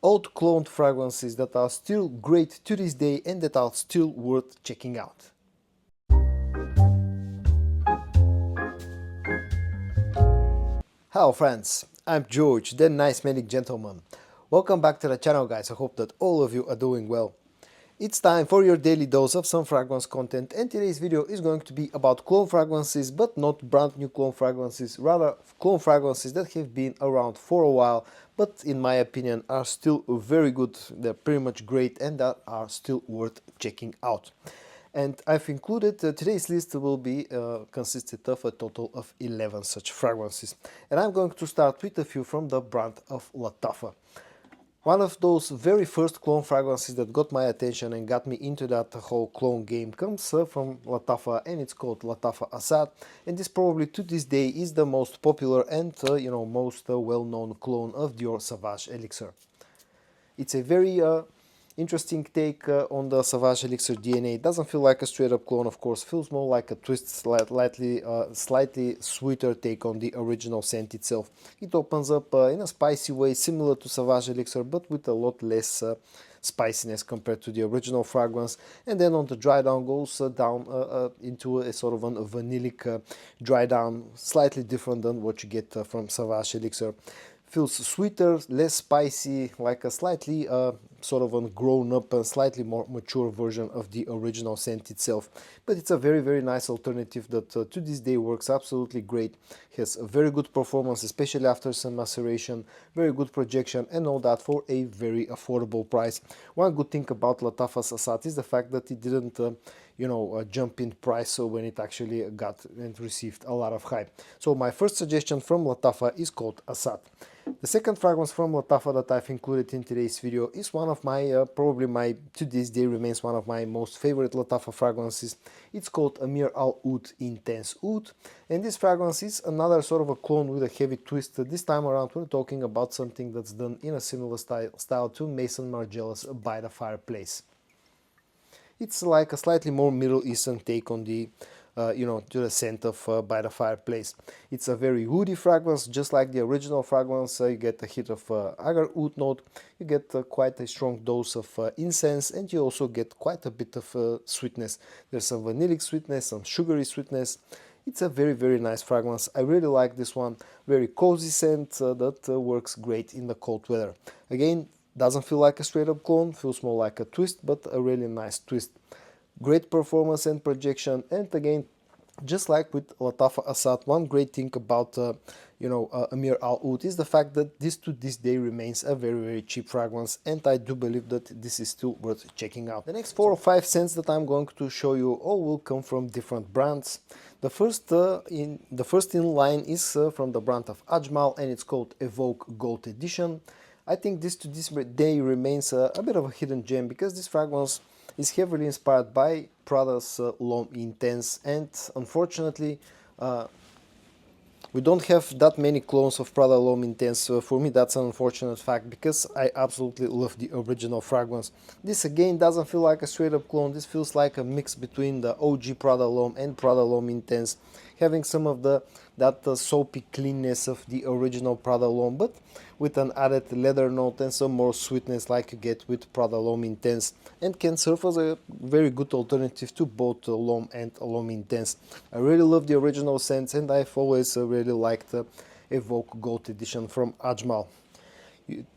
old cloned fragrances that are still great to this day and that are still worth checking out. Hello friends, I'm George, the nice manic gentleman. Welcome back to the channel guys, I hope that all of you are doing well. It's time for your daily dose of some fragrance content, and today's video is going to be about clone fragrances, but not brand new clone fragrances, rather clone fragrances that have been around for a while, but in my opinion are still very good, they're pretty much great and that are still worth checking out. And I've included, today's list will be consisted of a total of 11 such fragrances. And I'm going to start with a few from the brand of Lattafa. One of those very first clone fragrances that got my attention and got me into that whole clone game comes from Lattafa, and it's called Lattafa Asad, and this probably to this day is the most popular and most well-known clone of Dior Sauvage Elixir. It's a very interesting take on the Sauvage Elixir DNA. It doesn't feel like a straight up clone, of course, feels more like a twist, slightly sweeter take on the original scent itself. It opens up in a spicy way similar to Sauvage Elixir, but with a lot less spiciness compared to the original fragrance, and then on the dry down goes down into a sort of a vanillic dry down, slightly different than what you get from Sauvage Elixir. Feels sweeter, less spicy, like a slightly sort of a grown-up and slightly more mature version of the original scent itself. But it's a very nice alternative that to this day works absolutely great. Has a very good performance, especially after some maceration, very good projection and all that for a very affordable price. One good thing about Lattafa Asad is the fact that it didn't jump in price when it actually got and received a lot of hype. So my first suggestion from Lattafa is called Asad. The second fragrance from Lattafa that I've included in today's video is one of my, to this day remains one of my most favorite Lattafa fragrances. It's called Ameer Al Oud Intense Oud, and this fragrance is another sort of a clone with a heavy twist. This time around we're talking about something that's done in a similar style to Maison Margiela's By the Fireplace. It's like a slightly more Middle Eastern take on the to the scent of By the Fireplace. It's a very woody fragrance, just like the original fragrance. You get a hit of agar oud note, you get quite a strong dose of incense, and you also get quite a bit of sweetness. There's some vanillic sweetness, some sugary sweetness. It's a very nice fragrance. I really like this one. Very cozy scent that works great in the cold weather. Again, doesn't feel like a straight up clone, feels more like a twist, but a really nice twist. Great performance and projection, and again, just like with Lattafa Asad, one great thing about Ameer Al Oud is the fact that this to this day remains a very cheap fragrance, and I do believe that this is still worth checking out. The next 4 or 5 scents that I'm going to show you all will come from different brands. The first in line is from the brand of Ajmal, and it's called Evoke Gold Edition. I think this to this day remains a bit of a hidden gem because this fragrance is heavily inspired by Prada's L'Homme Intense, and unfortunately we don't have that many clones of Prada L'Homme Intense. So for me that's an unfortunate fact because I absolutely love the original fragrance. This again doesn't feel like a straight up clone, this feels like a mix between the OG Prada L'Homme and Prada L'Homme Intense, having some of that soapy cleanness of the original Prada L'Homme, but with an added leather note and some more sweetness like you get with Prada L'Homme Intense, and can serve as a very good alternative to both L'Homme and L'Homme Intense. I really love the original scents, and I've always really liked the Evoke Gold Edition from Ajmal.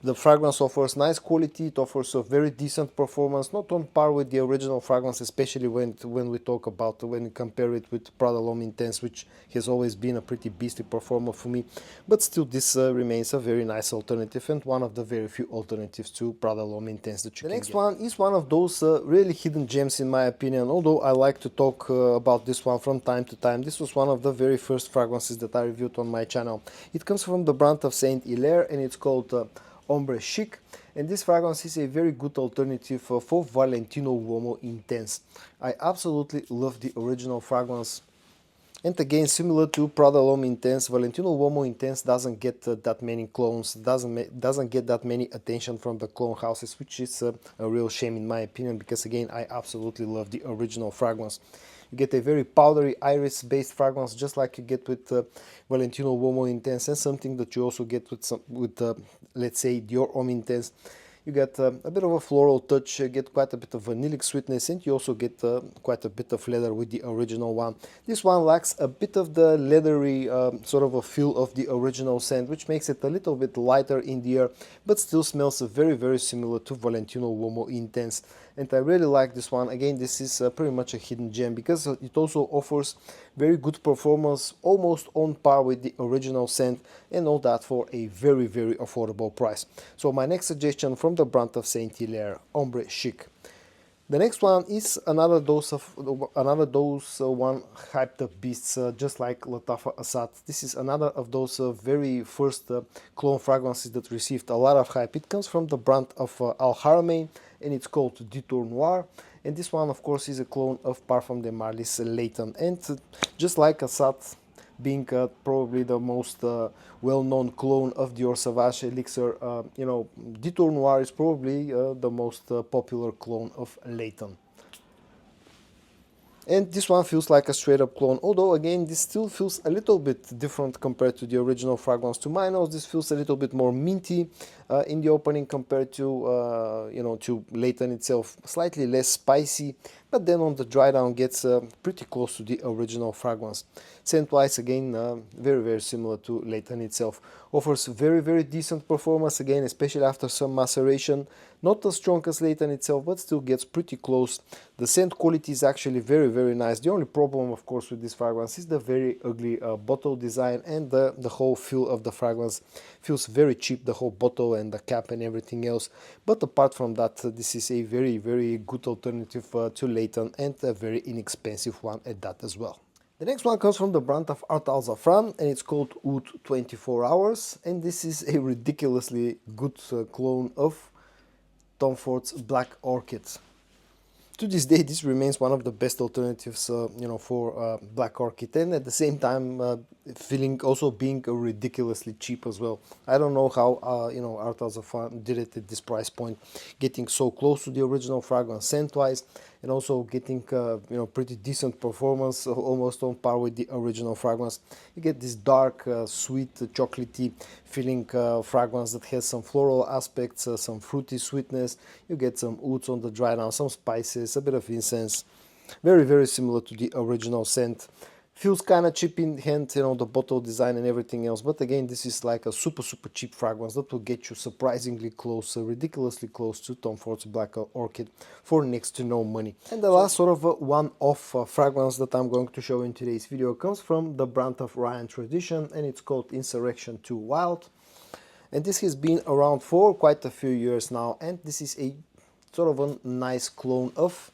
The fragrance offers nice quality, it offers a very decent performance, not on par with the original fragrance, especially when you compare it with Prada L'Homme Intense, which has always been a pretty beastly performer for me, but still this remains a very nice alternative and one of the very few alternatives to Prada L'Homme Intense that you can get. The next one is one of those really hidden gems in my opinion, although I like to talk about this one from time to time. This was one of the very first fragrances that I reviewed on my channel. It comes from the brand of Saint Hilaire, and it's called Ombre Sich, and this fragrance is a very good alternative for Valentino Uomo Intense. I absolutely love the original fragrance, and again, similar to Prada L'Homme Intense, Valentino Uomo Intense doesn't get that many clones, doesn't get that many attention from the clone houses, which is a real shame in my opinion, because again, I absolutely love the original fragrance. You get a very powdery iris based fragrance, just like you get with Valentino Uomo Intense, and something that you also get with let's say Dior Homme Intense. You get a bit of a floral touch, get quite a bit of vanillic sweetness, and you also get quite a bit of leather with the original one. This one lacks a bit of the leathery sort of a feel of the original scent, which makes it a little bit lighter in the air, but still smells very similar to Valentino Uomo Intense. And I really like this one. Again, this is pretty much a hidden gem because it also offers very good performance, almost on par with the original scent, and all that for a very affordable price. So my next suggestion from the brand of Saint Hilaire, Ombre Sich. The next one is another dose one hyped up beasts, just like Lattafa Asad. This is another of those very first clone fragrances that received a lot of hype. It comes from the brand of Al Haramain, and it's called Detour Noir. And this one, of course, is a clone of Parfum de Marlis Layton. And just like Asad, being probably the most well-known clone of Dior Sauvage Elixir, you know, Detour Noir is probably the most popular clone of Layton. And this one feels like a straight-up clone, although again this still feels a little bit different compared to the original fragrance. To my nose, this feels a little bit more minty in the opening compared to you know, to Layton itself, slightly less spicy, but then on the dry down gets pretty close to the original fragrance. Scent-wise, again, very similar to Layton itself. Offers very decent performance, again, especially after some maceration. Not as strong as Layton itself, but still gets pretty close. The scent quality is actually very nice. The only problem, of course, with this fragrance is the very ugly bottle design, and the whole feel of the fragrance feels very cheap, the whole bottle and the cap and everything else. But apart from that, this is a very good alternative to Layton, and a very inexpensive one at that as well. The next one comes from the brand of Ard Al Zaafaran, and it's called Oudh 24 Hours, and this is a ridiculously good clone of Tom Ford's Black Orchid. To this day, this remains one of the best alternatives, you know, for Black Orchid, and at the same time, feeling also being ridiculously cheap as well. I don't know how you know, Ard Al Zaafaran did it at this price point, getting so close to the original fragrance scent-wise, and also getting you know, pretty decent performance, almost on par with the original fragrance. You get this dark, sweet, chocolatey feeling fragrance that has some floral aspects, some fruity sweetness. You get some oats on the dry down, some spices, a bit of incense. Very similar to the original scent. Feels kind of cheap in hand, you know, the bottle design and everything else, but again, this is like a super cheap fragrance that will get you surprisingly close, ridiculously close to Tom Ford's Black Orchid for next to no money. And the last sort of one-off fragrance that I'm going to show in today's video comes from the brand of Ryan Tradition, and it's called Insurrection To Wild. And this has been around for quite a few years now, and this is a sort of a nice clone of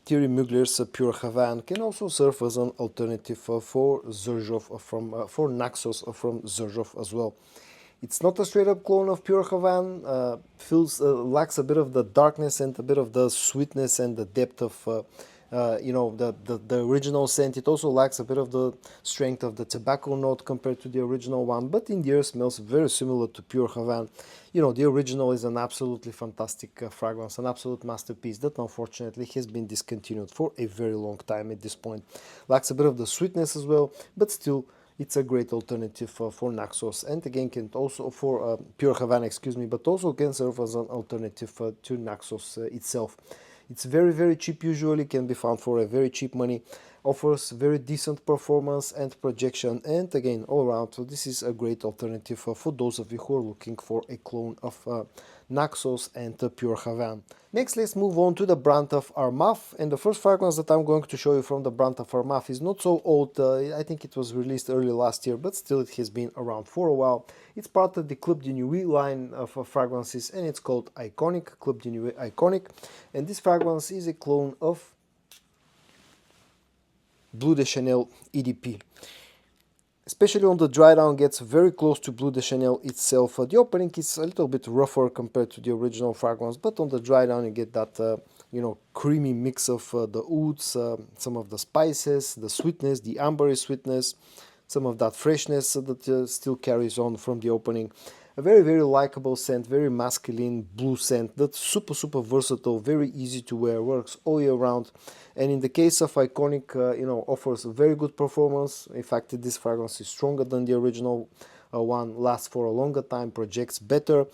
Thierry Mugler's Pure Havane. Can also serve as an alternative for Xerjoff for Naxos from Xerjoff as well. It's not a straight-up clone of Pure Havane. Lacks a bit of the darkness and a bit of the sweetness and the depth of you know, the original scent. It also lacks a bit of the strength of the tobacco note compared to the original one, but in the air smells very similar to Pure Havane. You know, the original is an absolutely fantastic fragrance, an absolute masterpiece that unfortunately has been discontinued for a very long time at this point. Lacks a bit of the sweetness as well, but still it's a great alternative for Naxos, and again can also for Pure Havane, excuse me, but also can serve as an alternative to Naxos itself. It's very cheap, usually can be found for a very cheap money, offers very decent performance and projection, and again all around, so this is a great alternative for those of you who are looking for a clone of Naxos and Pure Havane. Next, let's move on to the brand of Armaf, and the first fragrance that I'm going to show you from the brand of Armaf is not so old. I think it was released early last year, but still it has been around for a while. It's part of the Club de Nuit line of fragrances, and it's called Iconic, Club de Nuit Iconic, and this fragrance is a clone of Bleu de Chanel EDP. Especially on the dry down, gets very close to Bleu de Chanel itself. The opening is a little bit rougher compared to the original fragrance, but on the dry down you get that you know, creamy mix of the ouds, some of the spices, the sweetness, the amber sweetness, some of that freshness that still carries on from the opening. A very likable scent, very masculine blue scent that's super versatile, very easy to wear, works all year round. And in the case of Iconic, you know, offers a very good performance. In fact, this fragrance is stronger than the original one, lasts for a longer time, projects better,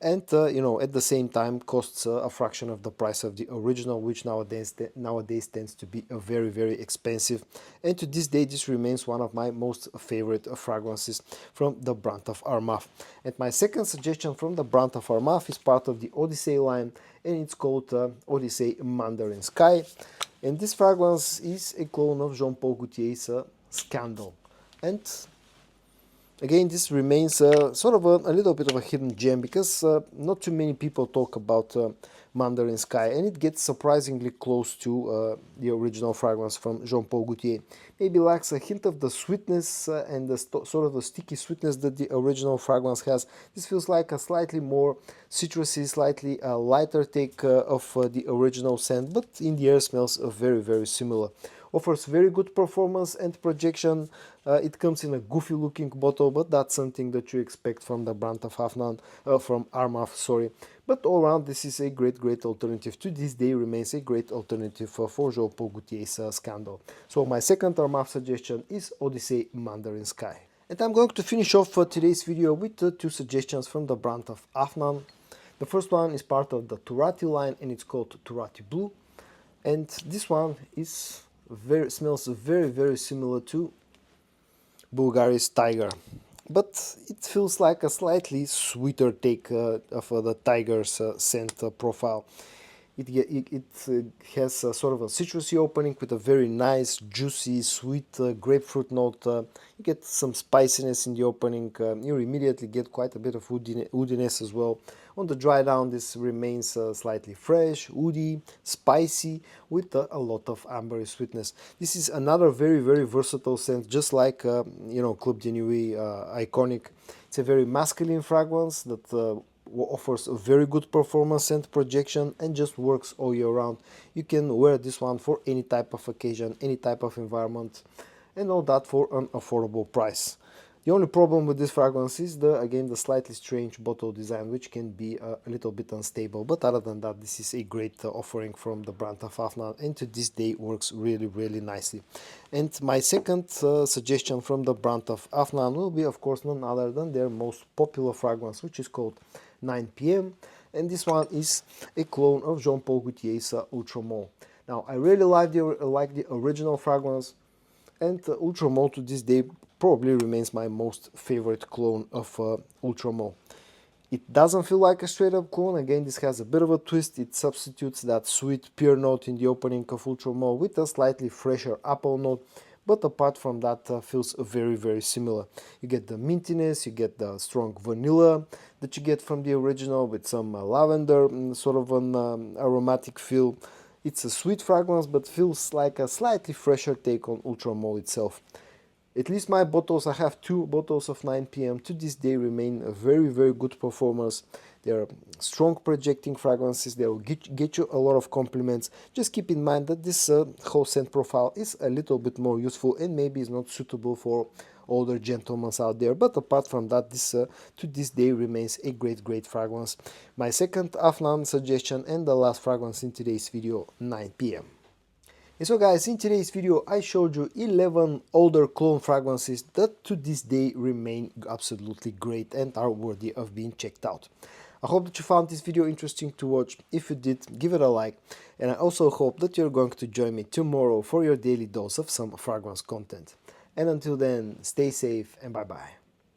and you know, at the same time costs a fraction of the price of the original, which nowadays tends to be very expensive. And to this day this remains one of my most favorite fragrances from the brand of Armaf. And my second suggestion from the brand of Armaf is part of the Odyssey line, and it's called Odyssey Mandarin Sky. And this fragrance is a clone of Jean-Paul Gaultier's Scandal. And again, this remains sort of a little bit of a hidden gem, because not too many people talk about Mandarin Sky, and it gets surprisingly close to the original fragrance from Jean-Paul Gaultier. Maybe lacks a hint of the sweetness and the sort of the sticky sweetness that the original fragrance has. This feels like a slightly more citrusy, slightly lighter take of the original scent, but in the air smells very similar. Offers very good performance and projection. It comes in a goofy looking bottle, but that's something that you expect from the brand of Afnan, from Armaf, sorry. But all around, this is a great alternative. To this day remains a great alternative for Jean-Paul Gaultier's Scandal. So my second Armaf suggestion is Odyssey Mandarin Sky. And I'm going to finish off today's video with two suggestions from the brand of Afnan. The first one is part of the Turati line, and it's called Turati Blue. And this one smells very similar to Bulgaria's Tiger, but it feels like a slightly sweeter take of the Tiger's scent profile. It has sort of a citrusy opening with a very nice, juicy, sweet grapefruit note. You get some spiciness in the opening. You immediately get quite a bit of woodiness as well. On the dry down, this remains slightly fresh, woody, spicy, with a lot of ambery sweetness. This is another very versatile scent, just like you know, Club de Nuit iconic. It's a very masculine fragrance that offers a very good performance and projection, and just works all year round. You can wear this one for any type of occasion, any type of environment, and all that for an affordable price. The only problem with this fragrance is again the slightly strange bottle design, which can be a little bit unstable, but other than that, this is a great offering from the brand of Afnan, and to this day works really nicely. And my second suggestion from the brand of Afnan will be, of course, none other than their most popular fragrance, which is called 9 p.m. and this one is a clone of Jean-Paul Gaultier's Ultra Mole. Now, I really like the original fragrance, and Ultra Mole to this day probably remains my most favorite clone of Ultra Mole. It doesn't feel like a straight up clone. Again, this has a bit of a twist. It substitutes that sweet pear note in the opening of Ultra Mole with a slightly fresher apple note. But apart from that, feels very similar. You get the mintiness, you get the strong vanilla that you get from the original with some lavender, sort of an aromatic feel. It's a sweet fragrance, but feels like a slightly fresher take on Ultra Mole itself. At least my bottles, I have 2 bottles of 9 p.m. to this day remain a very good performers. They are strong projecting fragrances. They will get you a lot of compliments. Just keep in mind that this whole scent profile is a little bit more useful and maybe is not suitable for older gentlemen out there. But apart from that, this to this day remains a great fragrance. My second Afnan suggestion and the last fragrance in today's video, 9 p.m. And so guys, in today's video I showed you 11 older clone fragrances that to this day remain absolutely great and are worthy of being checked out. I hope that you found this video interesting to watch. If you did, give it a like, and I also hope that you're going to join me tomorrow for your daily dose of some fragrance content. And until then, stay safe and bye bye.